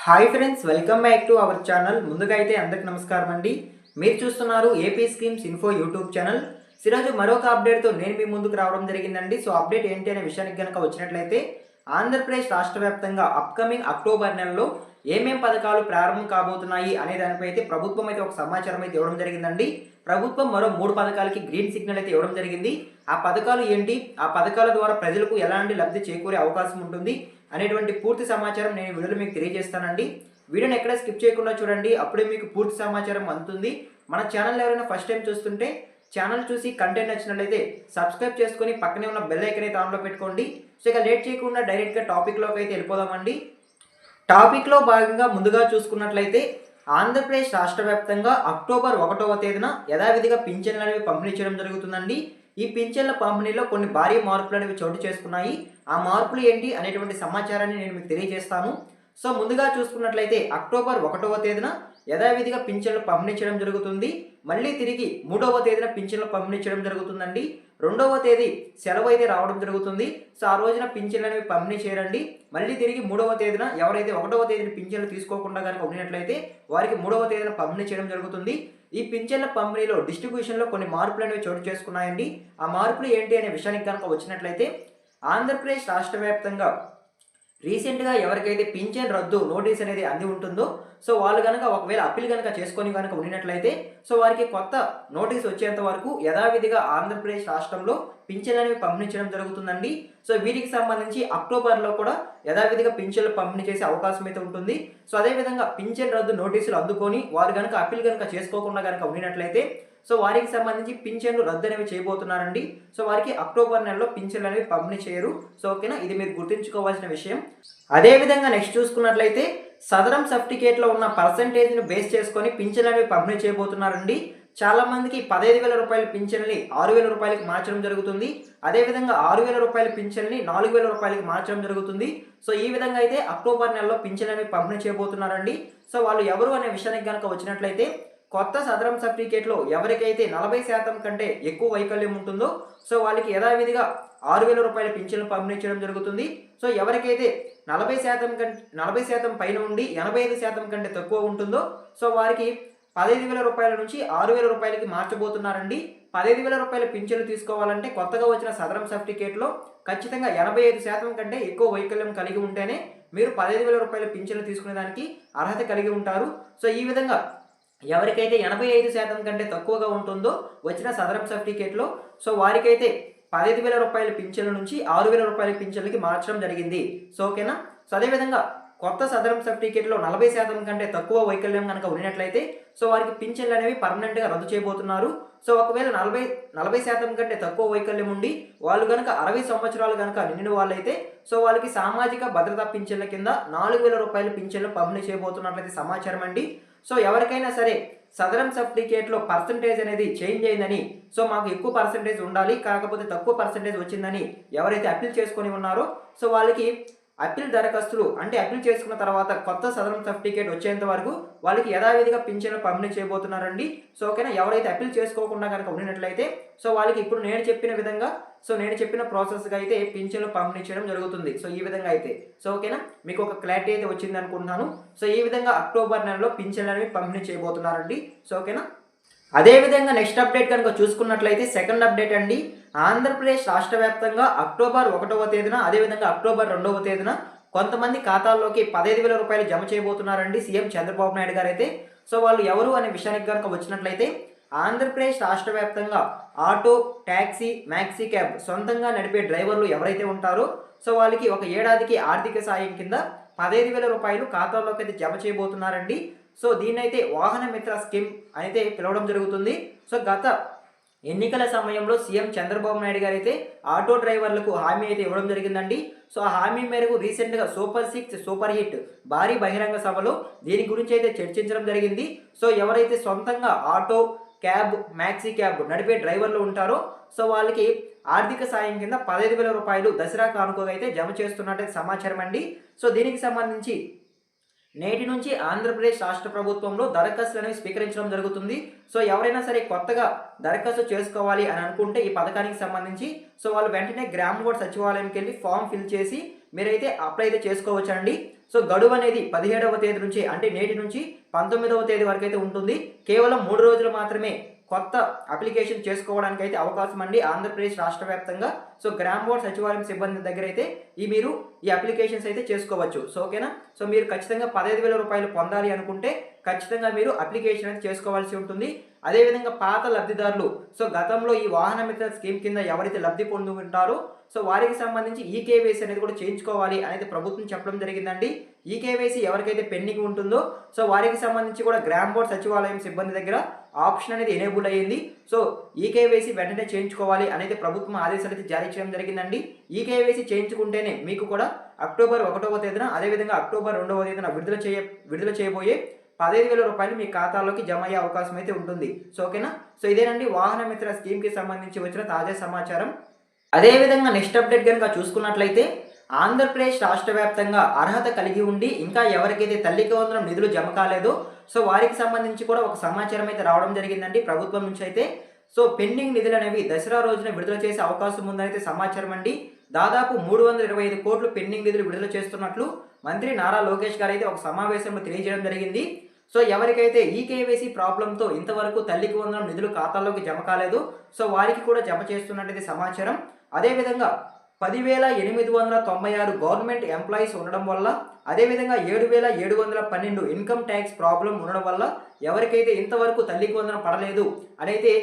Hi friends, welcome back to our channel. ముందుగా అయితే అందరికి నమస్కారం అండి. మీరు చూస్తున్నారు AP schemes info YouTube channel. ఈరోజు మరొక అప్డేట్తో నేను మీ ముందుకు రావడం జరిగిందండి. సో అప్డేట్ ఏంటి అనే విషయానికి కనుక వచ్చినట్లయితే, ఆంధ్రప్రదేశ్ రాష్ట్ర వ్యాప్తంగా అప్కమింగ్ అక్టోబర్ నెలలో ఏమేం పథకాలు ప్రారంభం కాబోతున్నాయి అనే దానిపై అయితే ప్రభుత్వం అయితే ఒక సమాచారం అయితే ఇవ్వడం జరిగిందండి. ప్రభుత్వం మరో 3 పథకాలకి గ్రీన్ సిగ్నల్ అయితే ఇవ్వడం జరిగింది. ఆ పథకాలు ఏంటి, ఆ పథకాల ద్వారా ప్రజలకు ఎలాంటి లబ్ధి చేకూరే అవకాశం ఉంటుంది అనేటువంటి పూర్తి సమాచారం నేను వీడియోలో మీకు తెలియజేస్తానండి. వీడియోని ఎక్కడ స్కిప్ చేయకుండా చూడండి, అప్పుడే మీకు పూర్తి సమాచారం అందుతుంది. మన ఛానల్ ఎవరైనా ఫస్ట్ టైం చూస్తుంటే ఛానల్ చూసి కంటెంట్ నచ్చినట్లయితే సబ్స్క్రైబ్ చేసుకొని పక్కనే ఉన్న బెల్ ఐకాన్ అయితే ఆన్లో పెట్టుకోండి. సో ఇక లేట్ చేయకుండా డైరెక్ట్గా టాపిక్లోకి అయితే వెళ్ళిపోదామండి. టాపిక్లో భాగంగా ముందుగా చూసుకున్నట్లయితే, ఆంధ్రప్రదేశ్ రాష్ట్ర వ్యాప్తంగా అక్టోబర్ 1వ తేదీన యథావిధిగా పింఛన్లు అనేవి పంపిణీ చేయడం జరుగుతుందండి. ఈ పింఛన్ల పంపిణీలో కొన్ని భారీ మార్పులు అనేవి చోటు చేసుకున్నాయి. ఆ మార్పులు ఏంటి అనేటువంటి సమాచారాన్ని నేను మీకు తెలియజేస్తాను. సో ముందుగా చూసుకున్నట్లయితే అక్టోబర్ 1వ తేదీన యథావిధిగా పింఛన్లు పంపిణీ చేయడం జరుగుతుంది. మళ్ళీ తిరిగి 3వ తేదీన పింఛన్లు పంపిణీ చేయడం జరుగుతుందండి. 2వ తేదీ సెలవు అయితే రావడం జరుగుతుంది. సో ఆ రోజున పింఛన్లు అనేవి పంపిణీ చేయరండి. మళ్ళీ తిరిగి 3వ తేదీన ఎవరైతే 1వ తేదీన పింఛన్లు తీసుకోకుండా కనుక ఉన్నట్లయితే వారికి 3వ తేదీన పంపిణీ చేయడం జరుగుతుంది. ఈ పింఛన్ల పంపిణీలో డిస్ట్రిబ్యూషన్లో కొన్ని మార్పులు అనేవి చోటు చేసుకున్నాయండి. ఆ మార్పులు ఏంటి అనే విషయానికి కనుక వచ్చినట్లయితే, ఆంధ్రప్రదేశ్ రాష్ట్ర వ్యాప్తంగా రీసెంట్గా ఎవరికైతే పింఛన్ రద్దు నోటీస్ అనేది అంది ఉంటుందో, సో వాళ్ళు కనుక ఒకవేళ అప్పీల్ కనుక చేసుకొని కనుక ఉన్నట్లయితే, సో వారికి కొత్త నోటీస్ వచ్చేంత వరకు యథావిధిగా ఆంధ్రప్రదేశ్ రాష్ట్రంలో పింఛన్లు అనేవి పంపిణీ చేయడం జరుగుతుందండి. సో వీరికి సంబంధించి అక్టోబర్లో కూడా యథావిధిగా పింఛన్లు పంపిణీ చేసే అవకాశం అయితే ఉంటుంది. సో అదేవిధంగా పింఛన్ రద్దు నోటీసులు అందుకొని వారు కనుక అప్పీల్ కనుక చేసుకోకుండా కనుక ఉన్నట్లయితే, సో వారికి సంబంధించి పింఛన్లు రద్దు అనేవి చేయబోతున్నారండి. సో వారికి అక్టోబర్ నెలలో పింఛన్లు అనేవి పంపిణీ చేయరు. సో ఓకేనా, ఇది మీరు గుర్తుంచుకోవాల్సిన విషయం. అదేవిధంగా నెక్స్ట్ చూసుకున్నట్లయితే, సదరం సర్టిఫికేట్లో ఉన్న పర్సంటేజ్ను బేస్ చేసుకొని పింఛన్లు అనేవి పంపిణీ చేయబోతున్నారండి. చాలా మందికి 15,000 రూపాయల పింఛన్ని 6,000 రూపాయలకి మార్చడం జరుగుతుంది. అదేవిధంగా 6,000 రూపాయల పింఛన్ని 4,000 రూపాయలకి మార్చడం జరుగుతుంది. సో ఈ విధంగా అయితే అక్టోబర్ నెలలో పింఛన్లు అనేవి పంపిణీ చేయబోతున్నారండి. సో వాళ్ళు ఎవరు అనే విషయానికి కనుక వచ్చినట్లయితే, కొత్త సదరం సర్టిఫికేట్లో ఎవరికైతే 40% కంటే ఎక్కువ వైకల్యం ఉంటుందో, సో వాళ్ళకి యథావిధిగా 6,000 రూపాయల పింఛన్లు పంపిణీ చేయడం జరుగుతుంది. సో ఎవరికైతే 40% పైన ఉండి 85% కంటే తక్కువ ఉంటుందో, సో వారికి 15,000 రూపాయల నుంచి 6,000 రూపాయలకి మార్చబోతున్నారండి. 15,000 రూపాయల పింఛన్లు తీసుకోవాలంటే కొత్తగా వచ్చిన సదరం సర్టిఫికేట్లో ఖచ్చితంగా 85% కంటే ఎక్కువ వైకల్యం కలిగి ఉంటేనే మీరు 15,000 రూపాయల పింఛన్లు తీసుకునేదానికి అర్హత కలిగి ఉంటారు. సో ఈ విధంగా ఎవరికైతే 85% కంటే తక్కువగా ఉంటుందో వచ్చిన సదరం సర్టిఫికేట్లో, సో వారికైతే 15,000 రూపాయల పింఛన్ల నుంచి 6,000 రూపాయల పింఛన్లకి మార్చడం జరిగింది. సో ఓకేనా. సో అదేవిధంగా కొత్త సదరం సర్టిఫికేట్లో 40% కంటే తక్కువ వైకల్యం కనుక ఉన్నట్లయితే, సో వారికి పింఛన్లు అనేవి పర్మనెంట్గా రద్దు చేయబోతున్నారు. సో ఒకవేళ 40% కంటే తక్కువ వైకల్యం ఉండి వాళ్ళు కనుక 60 సంవత్సరాలు కనుక నిండిన వాళ్ళైతే, సో వాళ్ళకి సామాజిక భద్రతా పింఛన్ల కింద 4,000 రూపాయల పింఛన్లు పంపిణీ చేయబోతున్నట్లయితే సమాచారం అండి. సో ఎవరికైనా సరే సదరం సర్టిఫికేట్లో పర్సంటేజ్ అనేది చేంజ్ అయిందని, సో మాకు ఎక్కువ పర్సంటేజ్ ఉండాలి కాకపోతే తక్కువ పర్సంటేజ్ వచ్చిందని ఎవరైతే అప్పీల్ చేసుకొని ఉన్నారో, సో వాళ్ళకి అప్పీల్ దరఖాస్తులు అంటే అప్పీల్ చేసుకున్న తర్వాత కొత్త సదరం సర్టిఫికేట్ వచ్చేంత వరకు వాళ్ళకి యథావిధిగా పింఛన్లు పంపిణీ చేయబోతున్నారండి. సో ఓకేనా, ఎవరైతే అప్పీల్ చేసుకోకుండా కనుక ఉన్నట్లయితే, సో వాళ్ళకి ఇప్పుడు నేను చెప్పిన విధంగా, సో నేను చెప్పిన ప్రాసెస్గా అయితే పింఛన్లు పంపిణీ చేయడం జరుగుతుంది. సో ఈ విధంగా అయితే, సో ఓకేనా, మీకు ఒక క్లారిటీ అయితే వచ్చింది అనుకుంటున్నాను. సో ఈ విధంగా అక్టోబర్ నెలలో పింఛన్లు అనేవి పంపిణీ చేయబోతున్నారండి. సో ఓకేనా. అదేవిధంగా నెక్స్ట్ అప్డేట్ కనుక చూసుకున్నట్లయితే, సెకండ్ అప్డేట్ అండి. ఆంధ్రప్రదేశ్ రాష్ట్ర వ్యాప్తంగా అక్టోబర్ 1వ తేదీన అదేవిధంగా అక్టోబర్ 2వ తేదీన కొంతమంది ఖాతాల్లోకి 15,000 రూపాయలు జమ చేయబోతున్నారండి సీఎం చంద్రబాబు నాయుడు గారు అయితే. సో వాళ్ళు ఎవరు అనే విషయానికి కనుక వచ్చినట్లయితే, ఆంధ్రప్రదేశ్ రాష్ట్ర వ్యాప్తంగా ఆటో, ట్యాక్సీ, మ్యాక్సీ క్యాబ్ సొంతంగా నడిపే డ్రైవర్లు ఎవరైతే ఉంటారో, సో వాళ్ళకి ఒక ఏడాదికి ఆర్థిక సాయం కింద 15,000 రూపాయలు ఖాతాల్లోకి అయితే జమ చేయబోతున్నారండి. సో దీన్నైతే వాహన మిత్ర స్కీమ్ అయితే పిలవడం జరుగుతుంది. సో గత ఎన్నికల సమయంలో సీఎం చంద్రబాబు నాయుడు గారు అయితే ఆటో డ్రైవర్లకు హామీ అయితే ఇవ్వడం జరిగిందండి. సో ఆ హామీ మేరకు రీసెంట్గా సూపర్ 6 సూపర్ హిట్ భారీ బహిరంగ సభలో దీని గురించి అయితే చర్చించడం జరిగింది. సో ఎవరైతే సొంతంగా ఆటో, క్యాబ్, మ్యాక్సీ క్యాబ్ నడిపే డ్రైవర్లు ఉంటారో, సో వాళ్ళకి ఆర్థిక సాయం కింద 15,000 రూపాయలు దసరా కానుకగా అయితే జమ చేస్తున్నట్టు సమాచారం అండి. సో దీనికి సంబంధించి నేటి నుంచి ఆంధ్రప్రదేశ్ రాష్ట్ర ప్రభుత్వంలో దరఖాస్తులు అనేవి స్వీకరించడం జరుగుతుంది. సో ఎవరైనా సరే కొత్తగా దరఖాస్తు చేసుకోవాలి అని అనుకుంటే ఈ పథకానికి సంబంధించి, సో వాళ్ళు వెంటనే గ్రామ వార్డు సచివాలయంకి వెళ్ళి ఫామ్ ఫిల్ చేసి మీరైతే అప్లై అయితే చేసుకోవచ్చండి. సో గడువు అనేది 17వ తేదీ నుంచి అంటే నేటి నుంచి 19వ తేదీ వరకు అయితే ఉంటుంది. కేవలం 3 రోజులు మాత్రమే కొత్త అప్లికేషన్ చేసుకోవడానికి అయితే అవకాశం అండి ఆంధ్రప్రదేశ్ రాష్ట్ర వ్యాప్తంగా. సో గ్రామ వార్డ్ సచివాలయం సిబ్బంది దగ్గర అయితే మీరు ఈ అప్లికేషన్స్ అయితే చేసుకోవచ్చు. సో ఓకేనా. సో మీరు ఖచ్చితంగా 15,000 రూపాయలు పొందాలి అనుకుంటే ఖచ్చితంగా మీరు అప్లికేషన్ అయితే చేసుకోవాల్సి ఉంటుంది. అదేవిధంగా పాత లబ్ధిదారులు సో గతంలో ఈ వాహన మిత్ర స్కీమ్ కింద ఎవరైతే లబ్ధి పొంది ఉంటారో సో వారికి సంబంధించి ఈకేవైసీ అనేది కూడా చేయించుకోవాలి అనేది ప్రభుత్వం చెప్పడం జరిగిందండి. ఈకేవైసీ ఎవరికైతే పెండింగ్ ఉంటుందో సో వారికి సంబంధించి కూడా గ్రామ వార్డ్ సచివాలయం సిబ్బంది దగ్గర ఆప్షన్ అనేది ఎనేబుల్ అయ్యింది. సో ఈకేవైసీ వెంటనే చేయించుకోవాలి అనేది ప్రభుత్వం ఆదేశాలు అయితే జారీ చేయడం జరిగిందండి. ఈకేవైసీ చేయించుకుంటేనే మీకు కూడా అక్టోబర్ 1వ తేదీన అదేవిధంగా అక్టోబర్ 2వ తేదీన విడుదల చేయబోయే 15,000 రూపాయలు మీ ఖాతాలోకి జమ అయ్యే అవకాశం అయితే ఉంటుంది. సో ఓకేనా. సో ఇదేనండి వాహన మిత్ర స్కీమ్కి సంబంధించి వచ్చిన తాజా సమాచారం. అదేవిధంగా నెక్స్ట్ అప్డేట్ కనుక చూసుకున్నట్లయితే ఆంధ్రప్రదేశ్ రాష్ట్ర వ్యాప్తంగా అర్హత కలిగి ఉండి ఇంకా ఎవరికైతే తల్లికి వందనం నిధులు జమ కాలేదో సో వారికి సంబంధించి కూడా ఒక సమాచారం అయితే రావడం జరిగిందండి ప్రభుత్వం నుంచి అయితే. సో పెండింగ్ నిధులు అనేవి దసరా రోజున విడుదల చేసే అవకాశం ఉందని అయితే సమాచారం అండి. దాదాపు 325 కోట్లు పెండింగ్ నిధులు విడుదల చేస్తున్నట్లు మంత్రి నారా లోకేష్ గారు అయితే ఒక సమావేశంలో తెలియజేయడం జరిగింది. సో ఎవరికైతే ఈకేవైసీ ప్రాబ్లంతో ఇంతవరకు తల్లికి వందనం నిధులు ఖాతాల్లోకి జమ కాలేదు సో వారికి కూడా జమ చేస్తున్నట్టు సమాచారం. అదేవిధంగా 10,896 గవర్నమెంట్ ఎంప్లాయీస్ ఉండడం వల్ల అదేవిధంగా 7,712 ఇన్కమ్ ట్యాక్స్ ప్రాబ్లం ఉండడం వల్ల ఎవరికైతే ఇంతవరకు తల్లికి వందనం పడలేదు అనైతే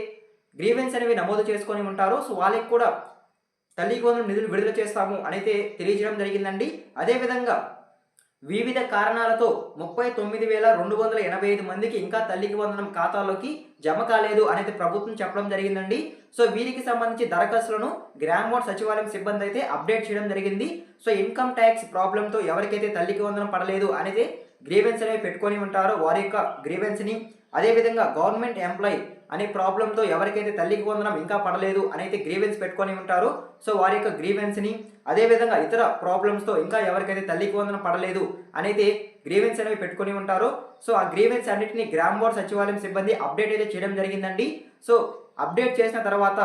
గ్రీవెన్స్ అనేవి నమోదు చేసుకొని ఉంటారో సో వాళ్ళకి కూడా తల్లికి వందనం నిధులు విడుదల చేస్తాము అనైతే తెలియజేయడం జరిగిందండి. అదేవిధంగా వివిధ కారణాలతో 39,285 మందికి ఇంకా తల్లికి వందనం ఖాతాలోకి జమ కాలేదు అనేది ప్రభుత్వం చెప్పడం జరిగిందండి. సో వీరికి సంబంధించి దరఖాస్తులను గ్రామ వార్డ్ సచివాలయం సిబ్బంది అయితే అప్డేట్ చేయడం జరిగింది. సో ఇన్కమ్ ట్యాక్స్ ప్రాబ్లంతో ఎవరికైతే తల్లికి వందనం పడలేదు అనేది గ్రీవెన్స్ అనేవి పెట్టుకొని ఉంటారో వారి యొక్క గ్రీవెన్స్ని అదేవిధంగా గవర్నమెంట్ ఎంప్లాయీ అనే ప్రాబ్లంతో ఎవరికైతే తల్లికి వందనం ఇంకా పడలేదు అనైతే గ్రీవెన్స్ పెట్టుకొని ఉంటారో సో వారి యొక్క గ్రీవెన్స్ని అదేవిధంగా ఇతర ప్రాబ్లమ్స్తో ఇంకా ఎవరికైతే తల్లికి వందనం పడలేదు అనైతే గ్రీవెన్స్ అనేవి పెట్టుకొని ఉంటారో సో ఆ గ్రీవెన్స్ అన్నింటినీ గ్రామ వార్డ్ సచివాలయం సిబ్బంది అప్డేట్ అయితే చేయడం జరిగిందండి. సో అప్డేట్ చేసిన తర్వాత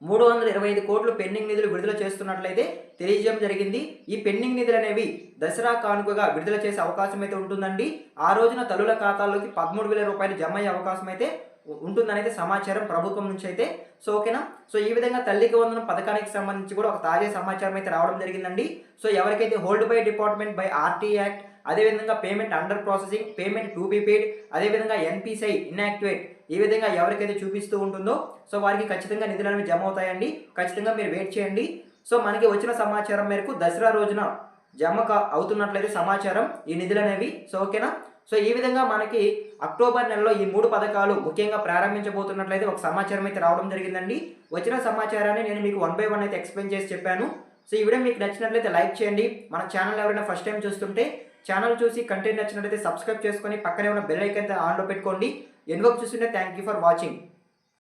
325 కోట్లు పెండింగ్ నిధులు విడుదల చేస్తున్నట్లయితే తెలియజేయడం జరిగింది. ఈ పెండింగ్ నిధులు అనేవి దసరా కానుకగా విడుదల చేసే అవకాశం అయితే ఉంటుందండి. ఆ రోజున తల్లుల ఖాతాల్లోకి 13,000 రూపాయలు జమ అయ్యే అవకాశం అయితే ఉంటుందనేది సమాచారం ప్రభుత్వం నుంచి అయితే. సో ఓకేనా. సో ఈ విధంగా తల్లికి వందనం పథకానికి సంబంధించి కూడా ఒక తాజా సమాచారం అయితే రావడం జరిగిందండి. సో ఎవరికైతే hold by department by RT act అదేవిధంగా payment under processing payment to be paid అదేవిధంగా ఎన్పిసిఐ ఇన్యాక్టివేట్ ఈ విధంగా ఎవరికైతే చూపిస్తూ ఉంటుందో సో వారికి ఖచ్చితంగా నిధులు అనేవి జమ అవుతాయండి. ఖచ్చితంగా మీరు వెయిట్ చేయండి. సో మనకి వచ్చిన సమాచారం మేరకు దసరా రోజున జమ అవుతున్నట్లయితే సమాచారం ఈ నిధులు అనేవి. సో ఓకేనా. సో ఈ విధంగా మనకి అక్టోబర్ నెలలో ఈ 3 పథకాలు ముఖ్యంగా ప్రారంభించబోతున్నట్లయితే ఒక సమాచారం అయితే రావడం జరిగిందండి. వచ్చిన సమాచారాన్ని నేను మీకు 1 by 1 అయితే ఎక్స్ప్లెయిన్ చేసి చెప్పాను. సో ఈ వీడియో మీకు నచ్చినట్లయితే లైక్ చేయండి. మన ఛానల్ ఎవరైనా ఫస్ట్ టైం చూస్తుంటే ఛానల్ చూసి కంటెంట్ నచ్చినట్లయితే సబ్స్క్రైబ్ చేసుకొని పక్కనే ఉన్న బెల్ ఐకాన్ ఆన్లో పెట్టుకోండి. ఎన్వోక్ చూస్తుంటే థ్యాంక్ యూ ఫర్ వాచింగ్.